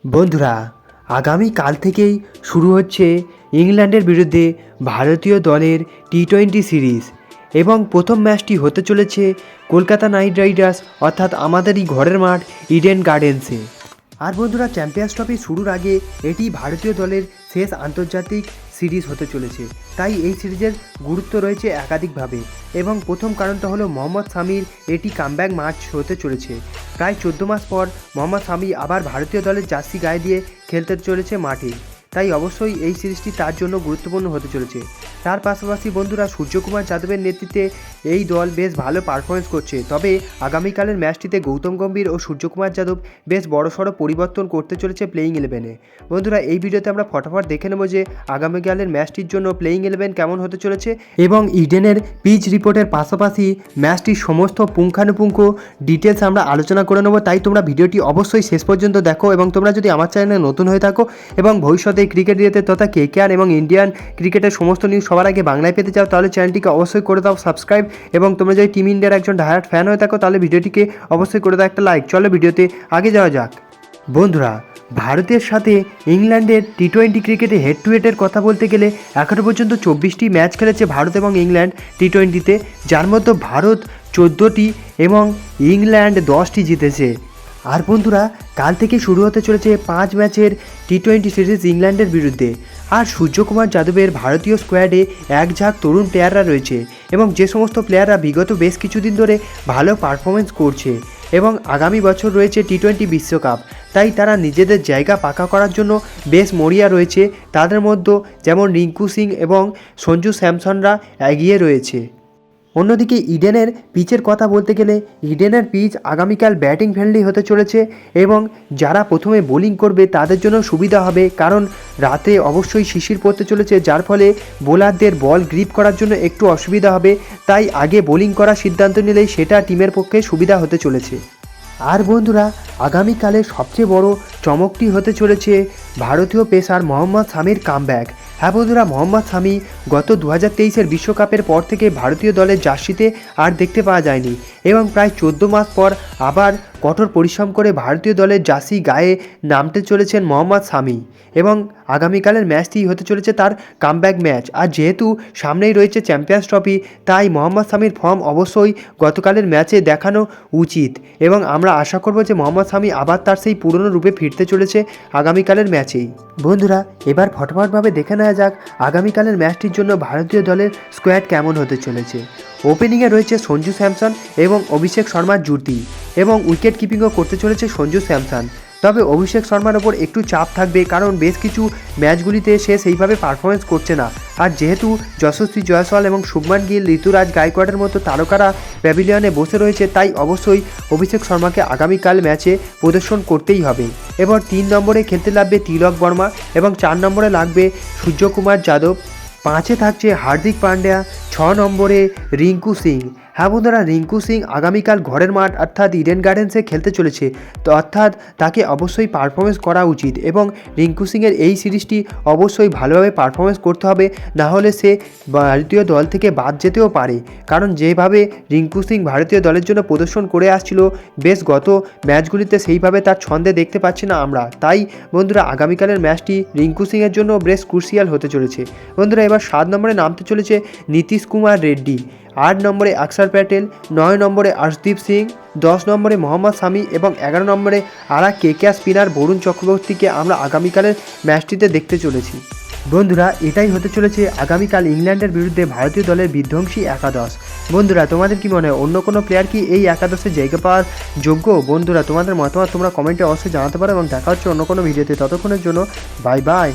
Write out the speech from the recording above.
বন্ধুরা, আগামীকাল থেকেই শুরু হচ্ছে ইংল্যান্ডের বিরুদ্ধে ভারতীয় দলের টি-20 সিরিজ এবং প্রথম ম্যাচটি হতে চলেছে কলকাতা নাইট রাইডার্স অর্থাৎ আমাদেরই ঘরের মাঠ ইডেন গার্ডেন্সে। আর বন্ধুরা, চ্যাম্পিয়ন্স ট্রফি শুরুর আগে এটি ভারতীয় দলের শেষ আন্তর্জাতিক সিরিজ হতে চলেছে, তাই এই সিরিজের গুরুত্ব রয়েছে একাধিকভাবে। এবং প্রথম কারণটা হলো মোহাম্মদ শামির এটি কামব্যাক ম্যাচ হতে চলেছে। প্রায় 14 মাস পর মোহাম্মদ শামি আবার ভারতীয় দলের জার্সি গায়ে দিয়ে খেলতে চলেছে মাঠে, তাই অবশ্যই এই সিরিজটি তার জন্য গুরুত্বপূর্ণ হতে চলেছে। তার পাশাপাশি বন্ধুরা, সূর্যকুমার যাদবের নেতৃত্বে এই দল বেশ ভালো পারফরমেন্স করছে, তবে আগামীকালের ম্যাচটিতে গৌতম গম্ভীর ও সূর্যকুমার যাদব বেশ বড়সড় পরিবর্তন করতে চলেছে প্লেয়িং 11-এ। বন্ধুরা, এই ভিডিওতে আমরা ফটাফট দেখে নেব যে আগামীকালের ম্যাচটির জন্য প্লেয়িং 11 কেমন হতে চলেছে এবং ইডেনের পিচ রিপোর্টের পাশাপাশি ম্যাচটির সমস্ত পুঙ্খানুপুঙ্খ ডিটেলস আমরা আলোচনা করে নেব। তাই তোমরা ভিডিওটি অবশ্যই শেষ পর্যন্ত দেখো এবং তোমরা যদি আমার চ্যানেলে নতুন হয়ে থাকো এবং ভবিষ্যতে ক্রিকেট রিলেটেড তথা কেকেআর এবং ইন্ডিয়ান ক্রিকেটের সমস্ত নিউজ সবার আগে বাংলায় পেতে চাও, তাহলে চ্যানেলটিকে অবশ্যই করে দাও সাবস্ক্রাইব। এবং তোমরা যদি টিম ইন্ডিয়ার একজন ডায়ার্ড ফ্যান হয়ে থাকো, তাহলে ভিডিওটিকে অবশ্যই করে দাও একটা লাইক। চলো ভিডিওতে আগে যাওয়া যাক। বন্ধুরা, ভারতের সাথে ইংল্যান্ডের টি-20 ক্রিকেটে হেড টু হেডের কথা বলতে গেলে এখনও পর্যন্ত 24টি ম্যাচ খেলেছে ভারত এবং ইংল্যান্ড টি-20তে, যার মধ্যে ভারত 14টি এবং ইংল্যান্ড 10টি জিতেছে। আর বন্ধুরা, কাল থেকে শুরু হতে চলেছে 5 ম্যাচের টি-20 সিরিজ ইংল্যান্ডের বিরুদ্ধে। আর সূর্যকুমার যাদবের ভারতীয় স্কোয়াডে এক ঝাঁক তরুণ প্লেয়াররা রয়েছে এবং যে সমস্ত প্লেয়াররা বিগত বেশ কিছুদিন ধরে ভালো পারফরমেন্স করছে এবং আগামী বছর রয়েছে টি-20 বিশ্বকাপ, তাই তারা নিজেদের জায়গা পাকা করার জন্য বেশ মরিয়া রয়েছে। তাদের মধ্যে যেমন রিঙ্কু সিং এবং সঞ্জু স্যামসনরা এগিয়ে রয়েছে। অন্যদিকে ইডেনের পিচের কথা বলতে গেলে ইডেনের পিচ আগামীকাল ব্যাটিং ফ্রেন্ডলি হতে চলেছে এবং যারা প্রথমে বোলিং করবে তাদের জন্য সুবিধা হবে, কারণ রাতে অবশ্যই শিশির পড়তে চলেছে, যার ফলে বোলারদের বল গ্রিপ করার জন্য একটু অসুবিধা হবে। তাই আগে বোলিং করার সিদ্ধান্ত নিলেই সেটা টিমের পক্ষে সুবিধা হতে চলেছে। আর বন্ধুরা, আগামীকালে সবচেয়ে বড় চমকটি হতে চলেছে ভারতীয় পেসার মোহাম্মদ শামির কামব্যাক। হ্যাঁ বন্ধুরা, মোহাম্মদ শামি গত 2023-এর বিশ্বকাপের পর থেকে ভারতীয় দলের জার্সিতে আর দেখতে পাওয়া যায়নি এবং প্রায় 14 মাস পর আবার কঠোর পরিশ্রম করে ভারতীয় দলের জার্সি গায়ে নামতে চলেছেন মোহাম্মদ শামি এবং আগামীকালের ম্যাচটি হতে চলেছে তার কামব্যাক ম্যাচ। আর যেহেতু সামনেই রয়েছে চ্যাম্পিয়ন্স ট্রফি, তাই মোহাম্মদ শামির ফর্ম অবশ্যই গতকালের ম্যাচে দেখানো উচিত এবং আমরা আশা করব যে মোহাম্মদ শামি আবার তার সেই পুরনো রূপে ফিরতে চলেছে আগামীকালের ম্যাচেই। বন্ধুরা, এবার ফটাফটভাবে দেখে নেওয়া যাক আগামীকালের ম্যাচটির জন্য ভারতীয় দলের স্কোয়াড কেমন হতে চলেছে। ওপেনিংয়ে রয়েছে সঞ্জু স্যামসন এবং অভিষেক শর্মার জুটি এবং উইকেট কিপিংও করতে চলেছে সঞ্জু স্যামসন। তবে অভিষেক শর্মার ওপর একটু চাপ থাকবে, কারণ বেশ কিছু ম্যাচগুলিতে সে সেইভাবে পারফরমেন্স করছে না। আর যেহেতু যশস্বী জয়সওয়াল এবং শুভমান গিল, ঋতুরাজ গায়কোয়াড়ের মতো তারকারা প্যাভিলিয়নে বসে রয়েছে, তাই অবশ্যই অভিষেক শর্মাকে আগামীকাল ম্যাচে প্রদর্শন করতেই হবে। এবার 3 নম্বরে খেলতে লাগবে তিলক বর্মা এবং 4 নম্বরে লাগবে সূর্যকুমার যাদব। 5-এ থাকছে হার্দিক পান্ডিয়া, 6 নম্বরে রিঙ্কু সিং। হ্যাঁ বন্ধুরা, রিঙ্কু সিং আগামীকাল ঘরের মাঠ অর্থাৎ ইডেন গার্ডেন্সে খেলতে চলেছে, তো অর্থাৎ তাকে অবশ্যই পারফরমেন্স করা উচিত এবং রিঙ্কু সিংয়ের এই সিরিজটি অবশ্যই ভালোভাবে পারফরমেন্স করতে হবে, না হলে সে ভারতীয় দল থেকে বাদ যেতেও পারে। কারণ যেভাবে রিঙ্কু সিং ভারতীয় দলের জন্য প্রদর্শন করে আসছিল বেশ গত ম্যাচগুলিতে, সেইভাবে তার ছন্দে দেখতে পাচ্ছি না আমরা। তাই বন্ধুরা, আগামীকালের ম্যাচটি রিঙ্কু সিংয়ের জন্য বেশ ক্রুশিয়াল হতে চলেছে। বন্ধুরা, এবার 7 নম্বরে নামতে চলেছে নীতিশ কুমার রেড্ডি, 8 নম্বরে অক্ষর প্যাটেল, 9 নম্বরে আর্শদীপ সিং, 10 নম্বরে মোহাম্মদ শামি এবং 11 নম্বরে কেকেআর স্পিনার বরুণ চক্রবর্তীকে আমরা আগামীকালের ম্যাচটিতে দেখতে চলেছি। বন্ধুরা, এটাই হতে চলেছে আগামীকাল ইংল্যান্ডের বিরুদ্ধে ভারতীয় দলের বিধ্বংসী একাদশ। বন্ধুরা, তোমাদের কি মনে হয় অন্য কোনো প্লেয়ার কি এই একাদশে জায়গা পাওয়ার যোগ্য? বন্ধুরা, তোমাদের মতামত তোমরা কমেন্টে অবশ্যই জানাতে পারো এবং দেখা হচ্ছে অন্য কোনো ভিডিওতে। ততক্ষণের জন্য বাই বাই।